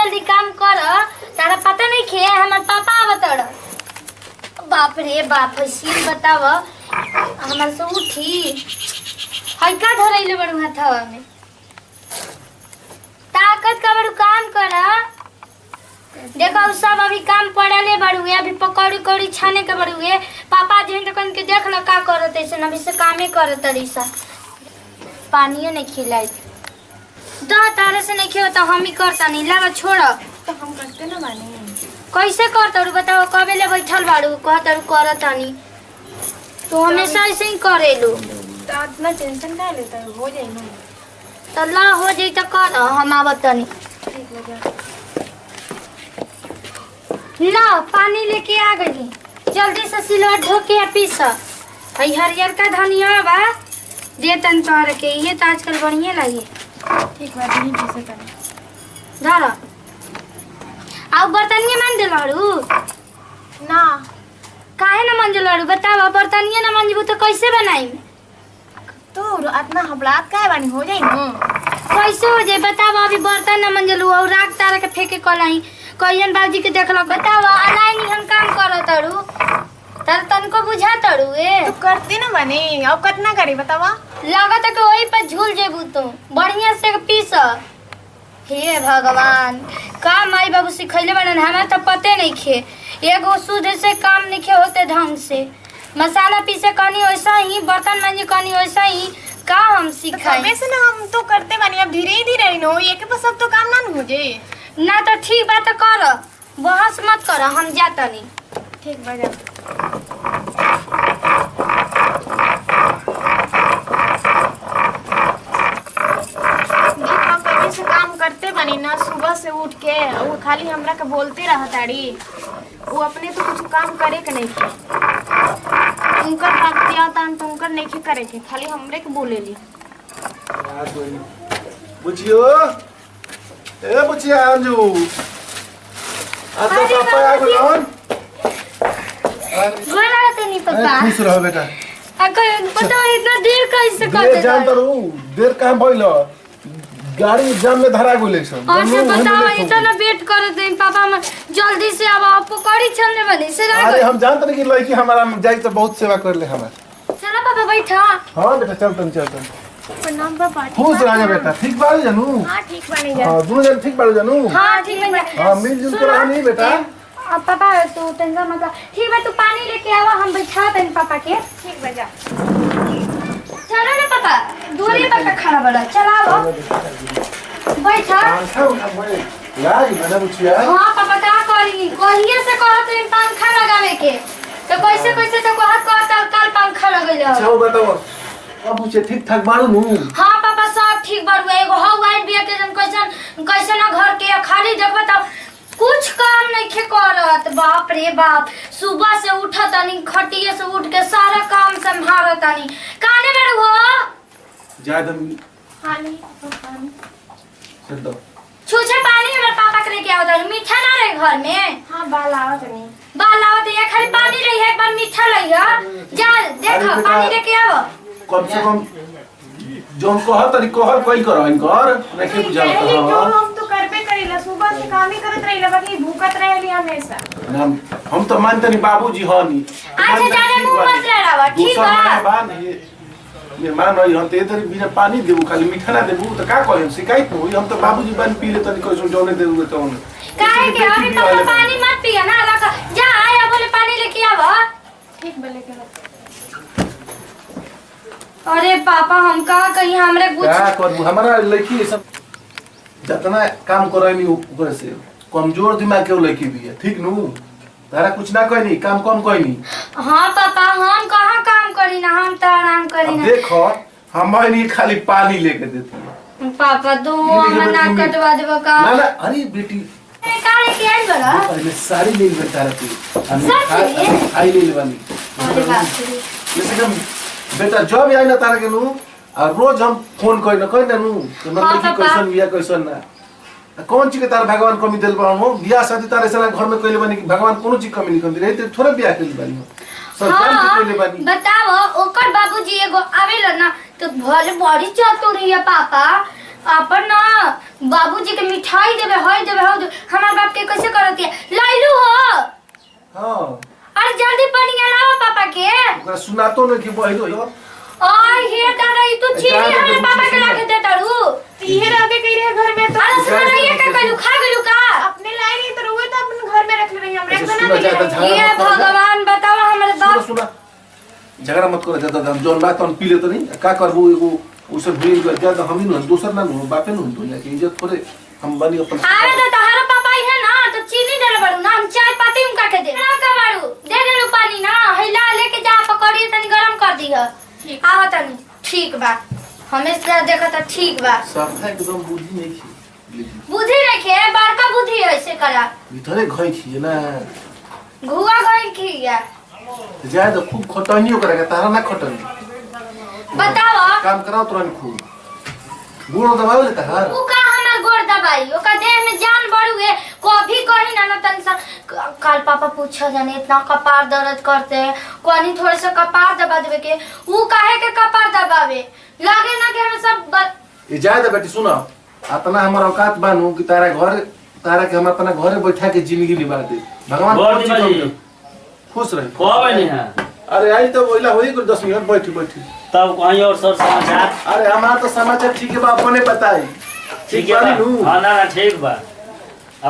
जल्दी काम कर। तारा पता नहीं खे हमार पापा आवत। बाप रे बाप सीन बताव हमार से उठी हल्का धरैले बड़ू हाथवा में ताकत का बड़ू काम कर। देखो सब अभी काम पड़ले बड़ू अभी पकौड़ी कौड़ी छाने के बड़ू पापा जी तो के देख लो का करत ऐसे अभी से कामे करत रहीसा। पानियो नहीं खिलाई दा तारे से नहीं खेता हम ही करता नहीं लावा छोड़ तो हम करते ना माने कैसे करता रू बताओ कबे ले बैठल बाड़ू कहता करता नहीं तो हमेशा ऐसे ही करेलू तो इतना टेंशन का लेता है हो जाए ना तो ला हो जाई तो कर हम आवत नहीं ठीक हो जा। ला पानी लेके आ गई जल्दी से सिलवा धो के पीस हई हरियर का धनिया बा दे तन तोहर के ये तो आजकल बढ़िया लगी। ठीक बात नहीं पीसे कर धर आउ बर्तनिया मान दे लड़ू ना काहे ना मंज लड़ू बताओ बर्तनिया ना मंजबू तो कैसे बनाई तो इतना हबड़ात का बानी हो जाए ना कैसे हो जाए बताओ अभी बर्तन ना मंजलू और राख तारा के फेंके कलाई कहियन बाबूजी के देख लो बताओ अलाई नहीं हम काम करो तड़ू तर तनको बुझा तड़ू तो करते ना बने अब कितना करी बतावा लागत के वही पे झूल जेबू तो बढ़िया से पीस। हे भगवान का माई बाबू सिखैले बनन हमें तो पते नहीं खे एगो शुद्ध से काम नहीं खे होते ढंग से मसाला पीसे कनी वैसा ही बर्तन मांजे कनी वैसा ही का हम सिखाए वैसे ना हम तो करते बानी अब धीरे धीरे नो ये के पास सब तो काम ना हो जाए ना तो ठीक बात कर बहस मत कर हम जाता नहीं ठीक बजा से काम करते बनी ना सुबह से उठ के वो खाली हमरा के बोलते रहा ताड़ी वो अपने तो कुछ काम करे के नहीं थे उनकर भक्ति आता तो उनकर नहीं करे के खाली हमरे के बोलेली बुझियो ए बुझिया अंजू आज तो पापा आ गलन बोला तो नहीं पापा खुश रहो बेटा अगर पता इतना देर कैसे देर करते जानता रहूं देर कहां भइल गाड़ी जाम में धरा गेले छ अच्छा बताओ इतना वेट कर दे पापा मैं जल्दी से अब आप पकौड़ी छलने बनी से अरे हम जानते नहीं कि लड़की हमारा जाई तो बहुत सेवा कर ले हमार चलो पापा बैठा हां बेटा चल प्रणाम पापा खुश रह बेटा ठीक बात जानू हां ठीक बनी जा हां दोनों जन ठीक बात जानू हां ठीक है हां मिलजुल कर रहनी बेटा अब पापा तू टेंशन मत ठीक है तू पानी लेके आवा हम बैठा दें पापा के ठीक बजा चलो ना पापा दूरी पर खड़ा बड़ा चलाओ बैठा लागी बना बुझिया हां पापा का करी कहिए से कहत इन पंखा लगावे के तो कैसे कैसे तो कहत कल पंखा लगैले अच्छा बताओ अब पूछे ठीक ठाक बाड़ू नु हां पापा सब ठीक बाड़ू एगो हाउ वाइट बिया के जन कैसन ना घर के खाली देखो तो कुछ काम नहीं खे करत बाप रे बाप सुबह से उठत तनी खटिए से उठ के सारा काम संभालत तनी काने बेड़ हो ज्यादा पानी कर दो छूछे पानी मेरे पापा के लेके आओ तनी मीठा ना रहे घर में हां बाल आवत नहीं बाल आवत ये खाली पानी रही है एक बार मीठा लइया जा देखो पानी लेके आओ कम से कम जोन कहत तरी कहल कोई करो इनकर नहीं बुझावत पहले तो हां हम तो करबे करेला सुबह से काम ही करत रहिला बाकी भूखत रहेली हमेशा हम तो मानते नहीं बाबूजी हनी अच्छा जाने मुंह मत लड़ावा ठीक बा मेहमान होई हम ते तरी बिना पानी देबू खाली मीठा ना देबू तो का कहम शिकायत होई हम तो बाबूजी बन पी ले तनी कोई जोने देबू तो काहे के अभी पापा पानी मत पिया ना रख जा आया बोले पानी लेके आवा ठीक बोले के अरे पापा हम का कहीं हमरे कुछ क्या करबू हमारा लड़की सब जितना काम करनी ऊपर से कमजोर दिमाग के लड़की भी है ठीक नु तारा कुछ ना कहनी काम कम कहनी हां पापा हम कहां काम करी ना हम तो आराम करी ना देखो हम नहीं खाली पानी लेके देते पापा दो मना कटवा देबो का ना ना अरे बेटी काहे के आई बड़ा पहले सारी ले ले तारा की सारी? आई ले लेवानी अरे बाप रे जैसे हम बेटा जब आई ना तारा के नु और रोज हम फोन करी ना नु तो मतलब कि कैसन बिया कैसन ना कौन चीज के तार भगवान कमी दिल बा हो बियाह शादी तारे से घर में कइले बानी कि भगवान कोनो चीज कमी नहीं कर रहे थे थोड़े बियाह कइले बानी सब काम के कइले बानी बताओ ओकर बाबूजी एगो आवेला ना तो भले बड़ी चतुर है पापा अपन ना बाबूजी के मिठाई देबे हई देबे हो हमार बाप के कैसे करत है लाइलू हो हां अरे जल्दी पानी लाओ पापा के ओकरा सुनातो न कि बहिरो हो ओए हे दादा ई तू चीनी हमारे पापा के लाके दे तारू ये रखे कई रहे घर में तो अरे सुन रही का कलू खा गेलू का अपने लाई नहीं तो रुए तो अपन घर में रख ले रही हम रख अच्छा, बना सुना जाए तो दे झगड़ा ये मत करो। भगवान बताओ हमारे सुना बाप सुना झगड़ा मत करो ज्यादा हम जोन बात हम पी ले तो नहीं का करबो एगो उसे भूल गया ज्यादा हम ही न दूसर ना नु बापे नु दुनिया की इज्जत थोड़े हम बनी अपन आवे तो तहारा पापा ही है ना तो चीनी दे बड़ू ना हम चाय पत्ती उनका के दे ना का बाड़ू दे देलू पानी ना हिला लेके जा पकड़ी तनी गरम कर दी है ठीक आवा तनी ठीक बा हमेशा देखा था ठीक बा सब था एकदम बुद्धि नहीं थी बुद्धि रखे बड़का बुद्धि ऐसे करा भीतरे घई थी ना घुआ गई की या जाए तो खूब खटनियो करेगा तारा ना खटनी बताओ काम कराओ तुरंत खूब गुड़ दबाओ लेता है उ का हमर गोड़ दबाई ओका देह में जान बढ़ुए कभी कहीं ना तन सा कल पापा पूछा जाने इतना कपार दर्द करते हैं कोनी थोड़े से कपार दबा देवे के उ काहे के कपार दबावे लागे ना कि हम सब ये जाए तो बेटी सुनो अपना हमारा औकात बानू कि तारा के हम अपना घरे बैठा के जिंदगी निभा दे भगवान बहुत कौन चीज दिमागी। कम दे। खुश रहे कब नहीं है अरे आई तो बोला होई कुछ 10 मिनट बैठी बैठी तब कहीं और सब समाचार अरे हमारा तो समाचार ठीक है बा अपने बताई ठीक है बानी नू। बा? हाँ ना ठीक बा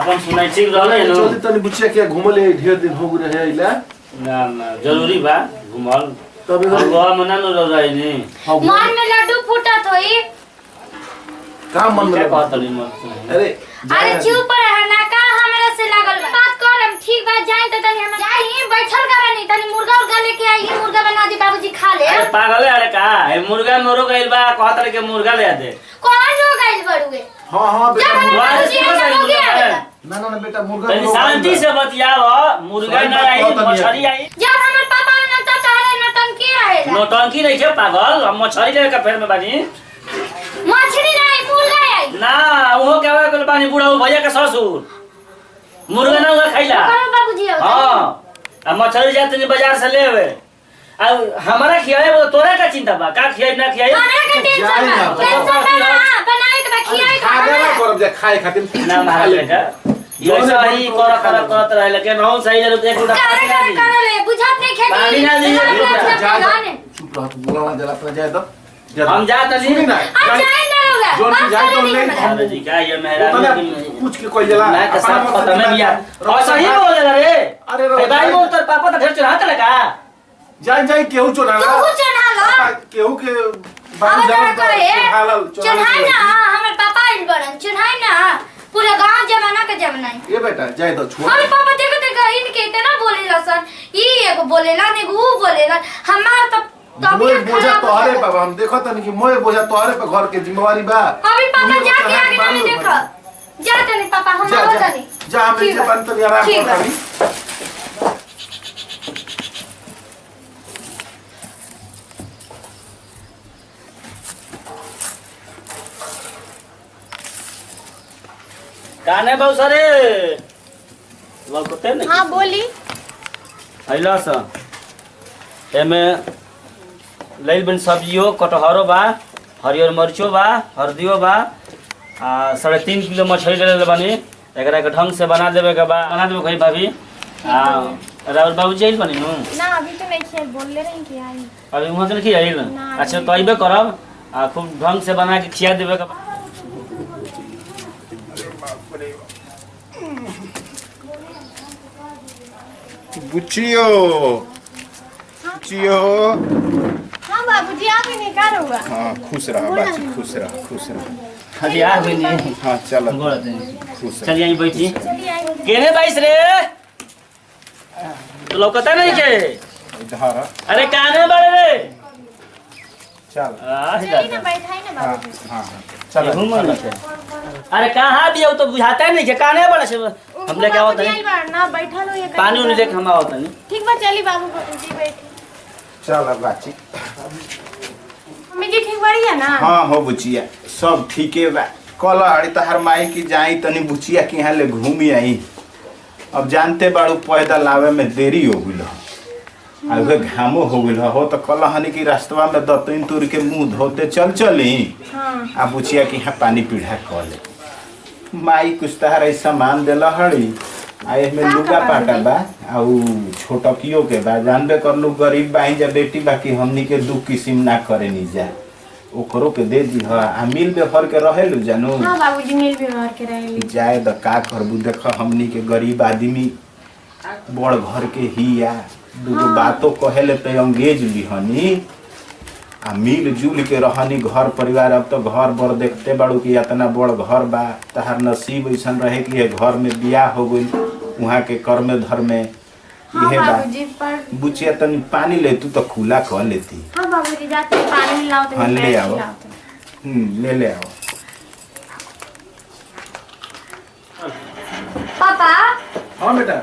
अपन सुनाई ठीक रहले नु चली तनी बुचिया के घुमले ढेर दिन हो रहे आइला ना ना जरूरी बा घुमल तब हम गोवा में ना नु रह रही नी मन में लड्डू फूटत होई काम मन क्या में कहत रही मत अरे अरे चुप रह ना का हमरा से लागल बा बात करम ठीक बा जाई त तनी हम जाई बैठल का नहीं तनी मुर्गा उर्गा लेके आई मुर्गा बना दी बाबूजी खा ले अरे पागल है अरे का ए मुर्गा मोरो गइल बा कहत रहे के मुर्गा ले दे कौन हो गइल बड़ुए हां हां बेटा जब मुर्गा- वाह, बाबूजी सुबह ऐसा हो से गया मुर्गा बेटा। ना ना ना बेटा मुर्गा तनी मुर्गा शांति बन से बतियाव मुर्गा सही ना बात आई कहत नहीं है। मछली आई जब हमर पापा ने त चाहे नटंकी रहेला नौटंकी नहीं छे पागल हम मछली ले के फेर में बानी मछली नहीं मुर्गा आई ना वो क्या हुआ कल पानी बूढ़ा भैया के ससुर मुर्गा ना हुआ खैला करो बाबूजी आओ हाँ अब मछली जाते नहीं बाजार से ले आवे अब हमारा खियाए वो तोरा का चिंता बा का खियाए ना खियाए हमरा के टेंशन जाई ना। बा टेंशन बा ना, बनाए के बा खियाई का खाना ना हमरा। करब जे खाए खातिर ना मारा बेटा ये सही करत रहे लेकिन हम सही जरूर एक उड़ा करे करे करे ले बुझात नहीं खेती पानी ना दीजिए, चुप रह तू बोला ना जला अपना जाए तो हम जा तली सुनी ना अब जाए ना होगा जोन की जाए तो ले अरे जी का ये मेहरा वो तो ना पूछ के कोई जला मैं के साथ अपना खत्म है यार और सही बोल रहा रे अरे रो भाई वो तो पापा तो ढेर चढ़ा लगा जाई जाई केहू चोरा केहू चढ़ा लो। केहू के अब बाबू जरा जान करे हालल चढ़ाई ना हमर पापा आइल बड़न चढ़ाई ना पूरा गांव जमाना के जमाना ये बेटा जाए तो छोड़ हमर पापा देखो देखो इनके इतना बोले रसन ई एगो बोलेला ने ऊ बोलेला हमार तो मोए तबीयत बोझा खराब हो तोहरे गइल। बाबा हम देखो तनी कि मोए बोझा तोहरे पे घर के जिम्मेवारी बा अभी पापा तुम्हें जाके चढ़ा आगे के नहीं बालू देखो जा तनी पापा हम जा आओ जा तनी जा हम ठीक जे बा। बन तनी आराम ठीक बा। कर तनी काने बहु सारे लौकते नहीं हाँ बोली अइला सा एमे लइल बन सब्जियो कटहरो बा हरियर मरचो बा हरदियो बा आ 3.5 किलो मछली ले ले बानी एकरा के ढंग से बना देवे के बा बना देवे कहीं भाभी आ राउर बाबू जाइल बनी नु ना अभी तो नहीं खेल बोल ले रही कि आई अभी वहां से नहीं आइल ना, अच्छा तो आइबे करब आ खूब ढंग से बना के खिया देवे के बा बुचियो बुचियो हाँ बाबूजी आप ही नहीं कर हुआ हाँ खुश रहा बाची खुश रहा खुश रहा अभी आ गई नहीं हाँ चल गोड़ दे खुश रहा चलिए यहीं बैठी चलिए आई केने बाईस रे तो लौकता नहीं के इधर अरे काने बड़े रे चल चलिए ना बैठाई ना हाँ बाबूजी हाँ चल घूम अरे कहाँ भी तो बुझाता नहीं के काने बड़े से हम लेके आवत बाबूजी नहीं आई बार ना बैठा लो ये पानी उन्हें लेके हम आवत नहीं ठीक बा चली बाबूजी बैठी चल बाची मम्मी जी ठीक बढ़िया ना हाँ हो बुचिया सब ठीके बा कल अड़ी तहार माई की जाई तनी बुचिया के यहाँ ले घूमी आई अब जानते बाड़ू पैदल आवे में देरी हो गइल आ उहे घामो हो गइल हो तो कल हनी की रास्तवा में दतईन तोड़ के मुंह धोते चली हाँ आ बुचिया कि यहाँ पानी पीढ़ा कर ले माई कुछ तहार सामान देला हड़ी आ एमे का लुगा बा पाटा दीदी? बा आ उ छोटकियो के बा जानबे कर लोग गरीब बाई जा बेटी बाकी हमनी के दू किस्म ना करे नी जा ओकरो के दे दी हा आ मिल बेफर के रहेलु जानू हाँ बाबूजी मिल व्यवहार के रहेली जाए द का करबू देख हमनी के गरीब आदमी बड़ घर के हिया दूगो बातों कहेले तो अंगेज लिहनी आ मिल जुल के रहनी घर परिवार अब तो घर बर देखते बाड़ू कि इतना बड़ घर बा तहार नसीब ऐसन रहे कि ये घर में बियाह हो गई वहाँ के कर में धर में हाँ इहे बा बाबूजी पर बुचिया तनी पानी ले तू तो खुला कह लेती हाँ बाबूजी जाते हैं, पानी लाओ तो हाँ, ले पैसे आओ। लाओ तो। ले आओ पापा हाँ बेटा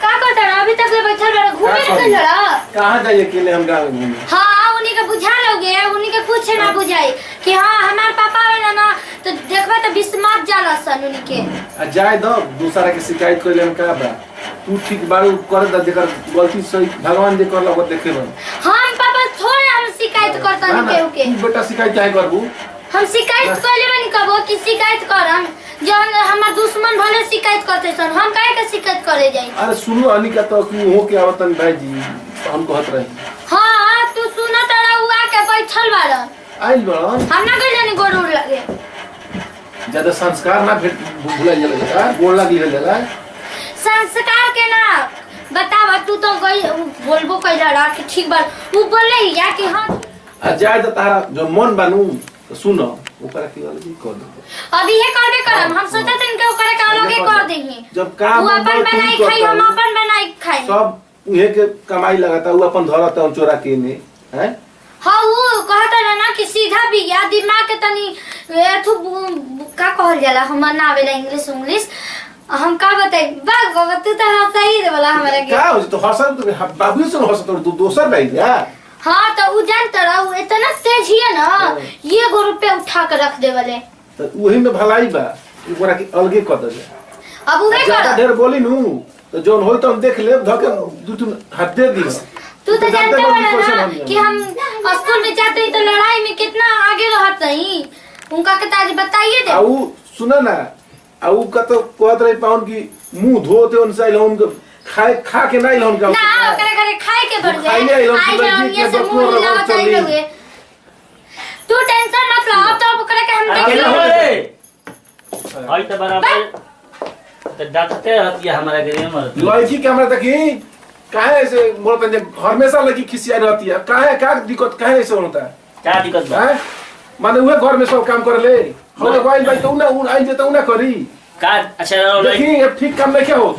का करता रहा अभी तक ले बैठल रहा घूमे का निकल रहा कहाँ जाइए अकेले हम गाँव में घूमे हाँ उन्हीं के बुझा लोगे उन्हीं के कुछ ना बुझाई कि हाँ हमारे पापा वाला ना तो देखबा तो बिस्मात जाला सन उन्हीं के आ जाए दो दूसरा के शिकायत कर ले का बा तू ठीक बारू कर द जेकर गलती सही भगवान जे करला वो देखे बन हम पापा थोड़े हम शिकायत करता नहीं केहू के तू बेटा शिकायत चाहे करबू हम शिकायत कर लेबे नहीं कबो कि शिकायत करम जौन हमार दुश्मन भले शिकायत करते सन हम काहे के शिकायत करे जाई अरे सुनो अनिका तो तू हो के आवतन भाई जी हम कहत रहे हाँ तू सुना तड़ा हुआ के बैठल बाड़न आइल बड़न हम ना गइल नहीं गोड़ उड़ लगे ज्यादा संस्कार ना भेट भूला जाला गोड़ लगी जाला संस्कार के ना बतावा तू तो गई बोलबो कइला रहा कि ठीक बा वो बोले या कि हाँ आ जाए तो तारा जो मन बानू तो सुनो ओकरा की अलग कर दो अभी ये करबे करम हम सोचते थे इनके ओकरे का अलग ही कर देंगे जब काम वो अपन बनाई खाई हम अपन बनाई खाई सब उहे के कमाई लगाता वो अपन धरता है चोरा के ने हैं हाँ वो कहता रहा ना कि सीधा भी या दिमाग के तनी एथु का कहल जाला हमर ना आवेला इंग्लिश हम का बताई बाग बाबा तू तो सही रे वाला हमारे के का हो तो हसन तो बाबू से हसन तो दोसर भाई या हाँ तो वो जानता रहा वो इतना तेज है ना ये गो रुपया उठा के रख दे वाले तो वही में भलाई बा ओकरा की अलगे कर दे अब उहे ज्यादा कर ढेर बोली नु तो जोन होई तो हम देख ले धके दू हाथ दे दी तू तो जानते हो ना कि हम स्कूल में जाते ही तो लड़ाई में कितना आगे रहते हैं उनका के ताज बताइए दे आऊ सुना ना आऊ का तो कहत रही पाउन की मुंह धोते उनसे लोन को खाए खा के नहीं लोन का ना ओकरे घरे खाए के बढ़ खाई नहीं, गए लोग आई सुबह जाओ जी ये के से बकरो मुंह हिलाओ रगड़ चली चली। लोगे तू टेंशन मत लो अब तो ओकरे के हम देख अकेले हो लेंगे रे आई तो बराबर तो डांटते रहती है हमारा के मर लड़की के हमरा देखी काहे ऐसे बोलते हैं हमेशा लड़की खिसिया रहती है काहे का दिक्कत काहे ऐसे होता है क्या दिक्कत बा हैं माने उहे घर में सब काम कर ले हम लोग आइल भाई तो ना आइल जे तो ना करी का अच्छा रो देखी अब ठीक काम नहीं क्या हो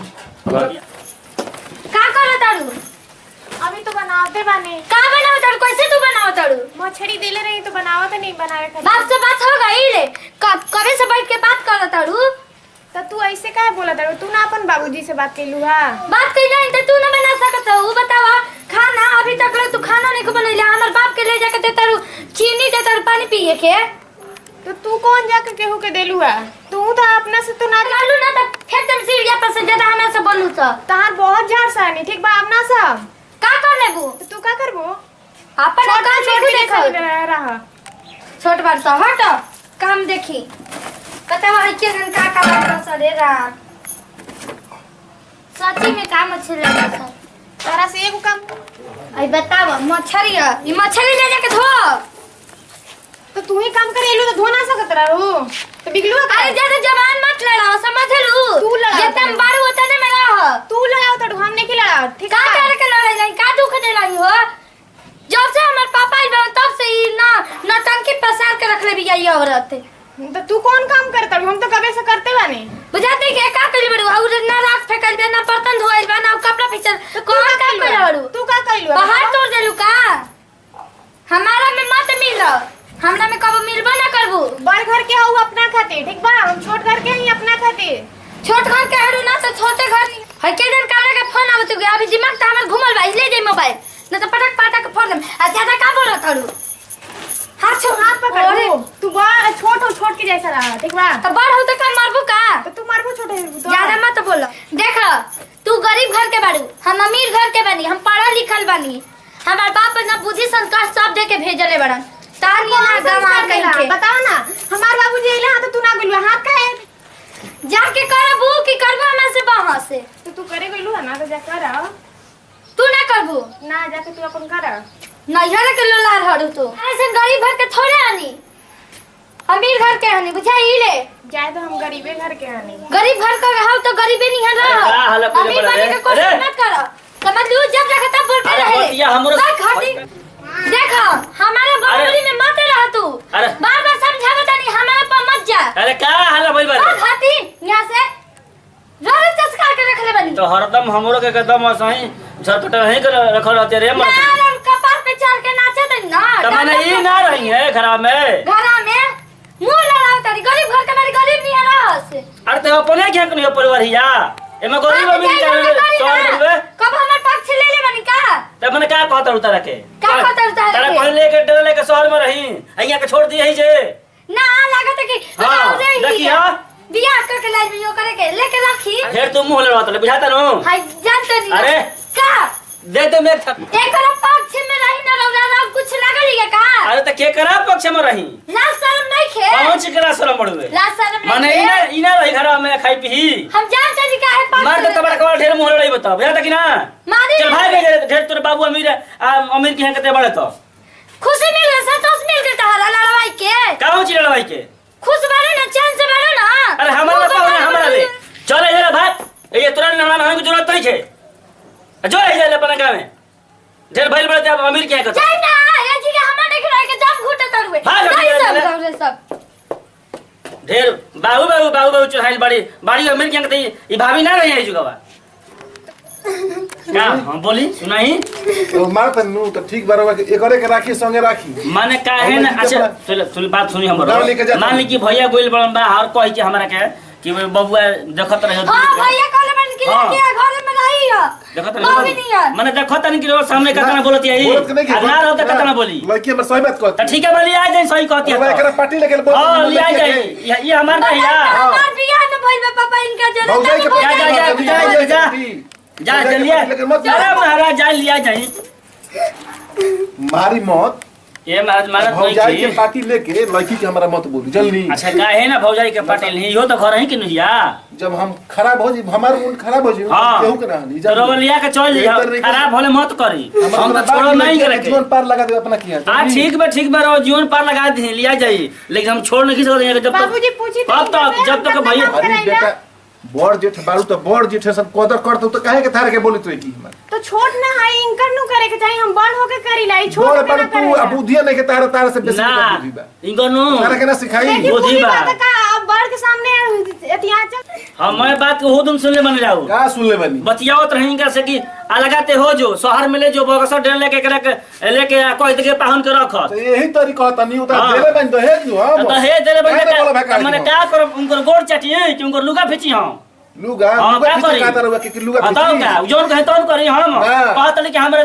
का करे तारू अभी तो बनाते बने का बनाओ तारू कैसे तू बनाओ तारू मछली दिले रही तो बनावा तो नहीं बनावे खातिर। बाप से बात हो गई रे कबे से बैठ के बात कर तारू तो तू ऐसे काहे बोला तारू तू ना अपन बाबूजी से बात कैलू हा बात कइला तो तू ना बना सकत हो बतावा खाना अभी तक ले तू खाना नहीं को बनैला हमर बाप के ले जाके दे तारू चीनी दे तारू पानी पिए के तो तू कौन जाके केहू के देलू हा तू तो अपना से तो ना लालू ना तो फेंक दम सीढ़िया पर से ज्यादा हमरा से बोलू तो तहार बहुत झाड़ सानी ठीक बा अपना सा का कर लेबू तो तू का करबो अपन काम छोड़ नहीं के देखो रहा छोट बार सा हट काम देखी बतावा है के का का बात सरे रात सच्ची में काम अच्छे लगा सर तारा से एगो काम आई बतावा मछली है ये मछली ले जाके धो तो तू ही काम करेलू तो धो ना सकत रहू तो बिगलू अरे ज्यादा जवान मत लड़ाओ समझ लू तू लड़ाओ। जितना बारू उतने में रह तू लड़ाओ तो हम नहीं खिलाओ ठीक का है करे के लड़ाई नहीं का दुख दे रही हो जब से हमार पापा आइल बा तब से ही ना नटंकी पसार के रख ले भी ये औरत तो तू कौन काम करता हम तो कबे से करते बानी बुझाते के का कइल बड़ू और ना राख फेकल बे ना बर्तन धोइल बा ना कपड़ा फिसल तो कौन काम कर बड़ू तू का कइलू बाहर तोड़ देलू का हमारा में मत मिल हमरा में कब मिलबो ना करबू बड़ घर के हो अपना खातिर ठीक बा हम छोट घर के ही अपना खातिर छोट घर के हरू ना तो छोटे घर है के दिन काले के फोन आवत गया अभी दिमाग त हमर घुमल बा ले जाई मोबाइल न तो पटक पटक फोन आ ज्यादा का बोलत हरु हाथ छो हाथ पकड़ तू बड़ छोट हो छोट के जैसा रहा ठीक बा तो बड़ हो तो का मारबू का तो तू मारबो छोटे हो तो ज्यादा मत बोलो देख तू गरीब घर के बाड़ू हम अमीर घर के बनी, हम पढ़ल लिखल बनी। हमार बाप ना बुद्धि संस्कार सब दे के भेजले बड़न। तानी ना गंवार कहीं के बताओ ना, हमार बाबूजी अइले हां तो तू ना गइलू हां काहे? जाके करबू कि करबू हमरा से बहस से? तो तू करे गइलू ना तो जा कर तू ना करबू ना, जाके तू अपन कर। नैहर के लोलार हरु तू। ऐसे गरीब घर के थोड़े आनी, अमीर घर के हनी बुझाई ले। जाए तो हम गरीबे घर के हनी। गरीब घर का रहो तो गरीबे नहीं अरे का रहो। हालत करे अमीर बड़ा बने रे? के कोशिश अरे! मत करो। समझ लू जब रखे तब बोलते अरे रहे। बतिया हमरो खाती देखो हमारे बबली में मत रह तू। अरे! बार-बार समझावत नहीं हमारे पर मत जा। अरे का हाल भइल बा? खाती यहां से रोज चस्का के रख ले बनी। तो हरदम हमरो के कदम सही झटपट नहीं कर रखल रहते रे मत। ना कपार पे चढ़ के नाचे त ना। त माने ई ना रही है घरा में। घरा में मुंह लड़ाओ तारी गरीब घर के मारी गरीब नहीं रहस। अरे ते अपने क्या कनी परिवार हिया एमे गरीब अमीर चल देबे। कब हमर पक्ष ले ले बनी का? त माने का कहत उतार के? का कहत उतार के? तारा पहले के डर लेके शहर में रही अइया के छोड़ दी है जे। ना लागत कि हाँ, देखिया। बियाह करके लाइफ में यो करे के लेके रखी। फिर तुम मुंह लड़ात ले बुझाता नु। हाय जानते नहीं। अरे! का दे दे मेरे थक। एकर पक्ष में रही ना रौरा कुछ लागल है का? अरे त के करा पक्ष में रही? लाज शर्म नहीं खे? पहुंच करा शरम पड़वे। लाज शर्म नहीं माने खे? इना रही घरा में खाई पी। हम जानते नहीं का है पक्ष। मार तो तबरा का ढेर मुंह लड़ाई बता बुझाता कि ना? मारी चल भाग गए ढेर तोरे बाबू अमीर अमीर के यहाँ कते बड़े तो। खुशी मिल गई संतोष मिल गई तहरा लड़वाई के। काहो ची लड़ाई के? खुश बने ना चैन से बने ना। अरे हमारा पाओ ना हमारा ले। चल इधर भाग। ये तुरंत नहाना होने की जरूरत नहीं है। जो है इधर अपने गांव में। ढेर भाई बड़े आप अमीर क्या करते? जाई ना ये जी के हमारे देख रहा है कि जब घुटे तरुए। भाग हट जाई जा, सब जा। गाँव रे सब। ढेर बाबू चढ़ाइल बाड़ी अमीर क्या करते? ये भाभी ना रही है जुगावा। क्या हम बोली सुनाई? तो मार तन्नू तो ठीक बार के एकरे के राखी संगे राखी। माने का है ना? अच्छा सुन बात सुनी हमरो। गाँव लेके जाता मान ली कि भैया गोइल बड़न बा हर कहि के हमरा के कि बबुआ देखत रहे। हाँ भैया कहले बन के हाँ। लेके घर में रही है। देखत बाबी नहीं है। रहे माने देखत नहीं कि रोज सामने कतना बोलत है बोलत के नहीं कि ना रहो तो कतना बोली। लड़की हमर सही बात तो कहती। ठीक है बोली आ जाए सही कहती अब एकरा है। पार्टी लेके बोल। हां ले आ जाए ये हमार नहीं है। हमार बियाह में भइल बा पापा इनका जरूरत भौजाई के नहीं। जा चलिए अरे महाराज जा लिया जाए। मारी मत ये महाराज मारत भौजाई नहीं के थी। पार्टी लेके लड़की के हमरा मत बोली जल्दी। अच्छा का है ना भौजाई के पाटिल नहीं हो तो घर ही कि नहीं या। जब हम खराब हो जी हमार मूड खराब हो जी हाँ। केहू के ना नहीं तो रोलिया के चल जी खराब होले मत करी। हम तो छोड़ो नहीं करे जीवन पार लगा दे अपना किया। हां ठीक बा रहो जीवन पार लगा दी लिया जाई लेकिन हम छोड़ नहीं सकते जब तक बाबूजी पूछी कब तक जब तक भैया अरे बेटा बड़ जेठ बारू तो बड़ जेठ सब कदर करत तो काहे के थार के बोली तो की हमर तो छोट ना है इनकर नु करे के चाहिए। हम बड़ होके करी लाई छोट बड़ ना पर तू करे। अब बुद्धिया नहीं के तार से बेसी ना बुद्धि बा इनको नु तारा के ना सिखाई। लेकिन बुद्धि बुद्धि बा। बात का अब बड़ के सामने एतिया चल। हम मैं बात को हो तुम सुन ले बन जाओ का सुन ले बनी बतियावत रही का से कि अलगाते हो जो शहर में ले जो बगसर डेल लेके लेके कोई के पाहुन के रख तो यही तरीका तनी उतार हाँ। देले बन तो है जो हम तो हे देले बोला भाई बन मैंने क्या करो उनको गोड़ चाटिए कि उनको लुगा फेची हम लुगा हाँ, लुगा क्या करी? का तरह के लुगा बताओ क्या जोन कहे तौन करी हम हाँ। कहत कि हमरे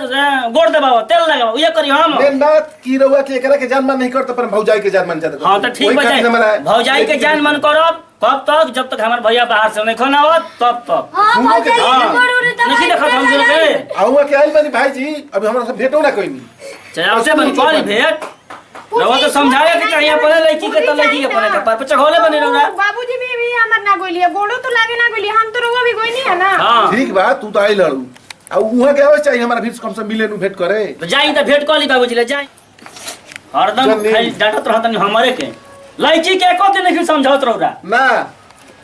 गोड़ दबाओ तेल लगाओ ये करी हम ने ना की रहुआ के एकरा के जान मान नहीं करत पर भौजाई के जान मान जाता। हाँ तो ठीक बजाय भौजाई के जान मन करब कब तक जब तक हमारे भैया बाहर से नहीं खाना हो तब तक हाँ घूमो के भौजाई हाँ। के बड़ उड़े तो नहीं देखत हम लोग के आऊआ के आइल बनी भाई जी अभी हमरा से भेटो ना कोई नहीं। चाहे उसे बन कॉल भेट रहो तो समझावे के चाहिए अपने लड़की के तो लड़की के अपने के पर चढ़ोले बने रहो बाबूजी भी हमर ना गोलिया गोड़ो तो लागे ना गोलिया हम तो रोवा भी गोई नहीं है ना। हां ठीक बा तू तो आई लड़ू अब उहा के आवे चाहिए हमारा फिर कम से मिले नु भेंट करे। तो जाई तो भेंट कॉली बाबूजी ले जाई हरदम चल नहीं। खाली डांटत रहतन हमारे के लड़की के एको दिन नहीं समझावत रहोरा ना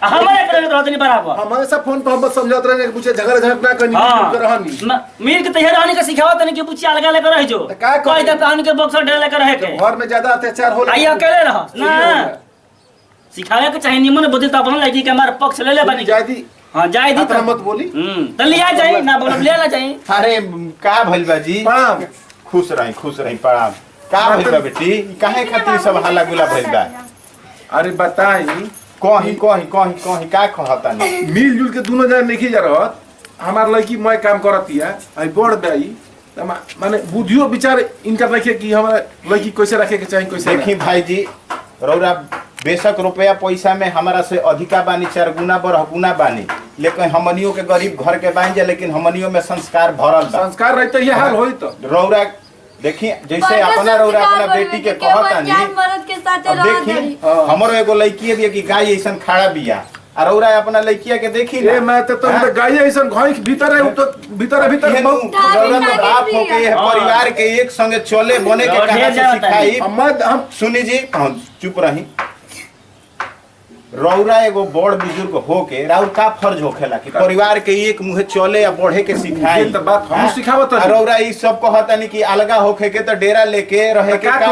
हमारे के रहतन बराबर हमारे सब फोन पर हम बस समझात रहे कि पूछे झगड़ा झगड़ा ना करनी हाँ रहनी मीर के तैयार रहने का सिखावत नहीं कि पुछिया लगा लेकर रह जो तो का करी? कोई दे पाहुन के बक्सर ढेर लेकर रह के घर में ज्यादा अत्याचार होला आई अकेले रह ना सिखावे के चाहिए निमन बुद्धि तो अपन लड़की के हमारे पक्ष ले ले बनी जादी हां जाई दी इतना मत बोली। तो लिया जाई ना बोल ले ला जाई अरे का भइल बा जी प्रणाम। खुश रही प्रणाम का भइल बा बेटी काहे खातिर सब हल्ला गुला भइल बा अरे बताई कहीं का कहता नहीं मिलजुल के दोनों जन नहीं जा रहत हमार लड़की मैं काम करतिया आई बड़ दाई माने बुद्धियो विचार इनका रखे कि हमारा लड़की कैसे रखे के चाहिए कैसे देखी भाई जी रौरा बेशक रुपया पैसा में हमारा से अधिका बानी 4 गुना 12 गुना बानी लेकिन हमनियों के गरीब घर के बाइन जा, लेकिन हमनियों में संस्कार भरल बा। संस्कार रहते ये हाल होई तो रौरा देखी जैसे अपना रौरा अपना बेटी के कहतानी, अब देखी हमरो एगो लड़की है कि गाय ऐसन खड़ा बिया, और रौरा अपना लड़किया के देखी ए मैं तो गाय ऐसन घोई के भीतर है, तो भीतर रौरा तो बाप हो के परिवार के एक संगे चले बने के कहां से सिखाई। हम सुनी जी, चुप रही। रौरा एगो बड़ बुजुर्ग हो के राउर का फर्ज होखेला कि परिवार के एक मुहे चले या बढ़े के सिखाई। ये तो बात हम सिखावत है। रौरा ई सब कहता नहीं कि अलगा होखे के तो डेरा लेके रहे के का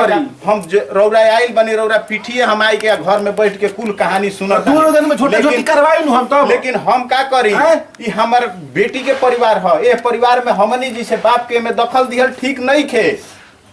हम रौरा आइल बनी, रौरा पीठिए हम आई के घर में बैठ के कुल कहानी सुनत दूर दिन में छोटे छोटी करवाई नु हम तो। लेकिन हम का करी, ई हमर बेटी के परिवार ह, ए परिवार में हमनी जी से बाप के में दखल दिहल ठीक नहीं खे।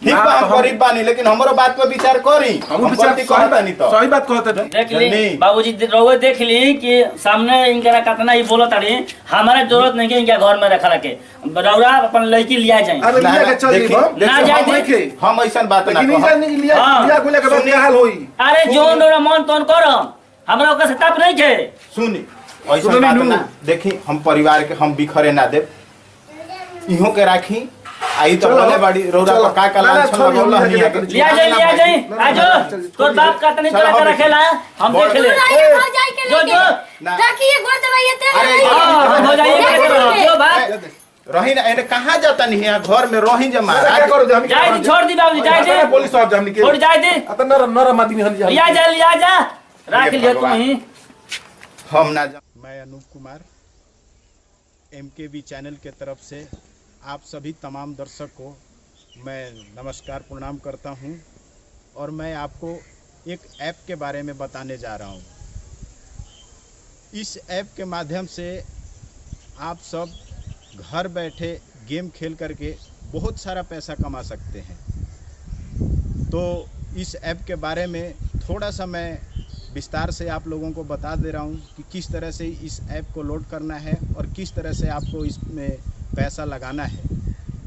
ठीक बा, हम गरीब बानी, लेकिन हमरो बात पे विचार करी। हम विचार कहत बानी तो सही बात कहत है। देख ली बाबूजी, रउए देख ली कि सामने इनका कितना ही बोलत ताड़ी, हमारे जरूरत नहीं के इनका घर में रखा रखे। रउरा अपन लड़की लिया जाए। अरे लिया के चल दी ना जाए हम ऐसन बात ना लेकिन नहीं लिया गुले के बाद क्या हाल होई। अरे जोन रउरा मन तोन करो, हमरा ओकर से ताप नहीं के। सुनी ऐसन बात ना देखी, हम परिवार के हम बिखरे ना दे, इहो के राखी। आई तो बोले बड़ी रौरा का लाल छन बोला नहीं है। लिया जाए आजो तोर बाप का तनी चला के रखेला, हम देख ले। जो रखिए गोद दवाइते हां हो जाइए जो बात रही ना। एने कहां जाता नहीं है, घर में रही जे मारा क्या करो हम जाए छोड़ दी बाबूजी, जाए दे पुलिस साहब जामनी के छोड़ जाए दे। अत नरम आदमी हन जा। लिया जा रख लियो तुम ही। हम ना मैं अनूप कुमार एमकेबी चैनल के तरफ से आप सभी तमाम दर्शक को मैं नमस्कार प्रणाम करता हूं, और मैं आपको एक ऐप के बारे में बताने जा रहा हूं। इस ऐप के माध्यम से आप सब घर बैठे गेम खेल करके बहुत सारा पैसा कमा सकते हैं। तो इस ऐप के बारे में थोड़ा सा मैं विस्तार से आप लोगों को बता दे रहा हूं कि किस तरह से इस ऐप को लोड करना है और किस तरह से आपको इसमें पैसा लगाना है।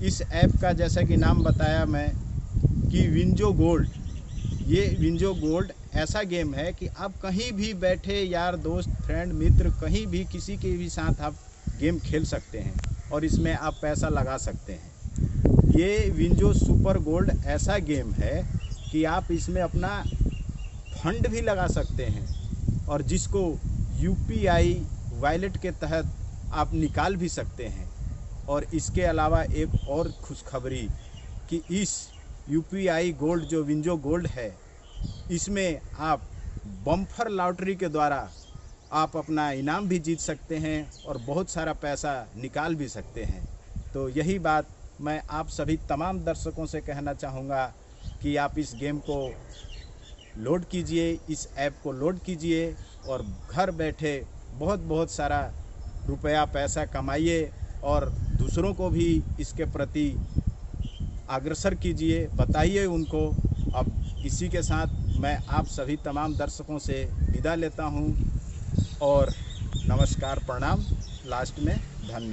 इस ऐप का जैसा कि नाम बताया मैं कि विंजो गोल्ड, ये विंजो गोल्ड ऐसा गेम है कि आप कहीं भी बैठे यार दोस्त फ्रेंड मित्र कहीं भी किसी के भी साथ आप गेम खेल सकते हैं और इसमें आप पैसा लगा सकते हैं। ये विंजो सुपर गोल्ड ऐसा गेम है कि आप इसमें अपना फंड भी लगा सकते हैं और जिसको यूपीआई वॉलेट के तहत आप निकाल भी सकते हैं। और इसके अलावा एक और खुशखबरी कि इस यूपीआई गोल्ड जो विंजो गोल्ड है, इसमें आप बम्पर लॉटरी के द्वारा आप अपना इनाम भी जीत सकते हैं और बहुत सारा पैसा निकाल भी सकते हैं। तो यही बात मैं आप सभी तमाम दर्शकों से कहना चाहूँगा कि आप इस गेम को लोड कीजिए, इस ऐप को लोड कीजिए और घर बैठे बहुत सारा रुपया पैसा कमाइए और दूसरों को भी इसके प्रति अग्रसर कीजिए, बताइए उनको। अब इसी के साथ मैं आप सभी तमाम दर्शकों से विदा लेता हूं और नमस्कार प्रणाम, लास्ट में धन्यवाद।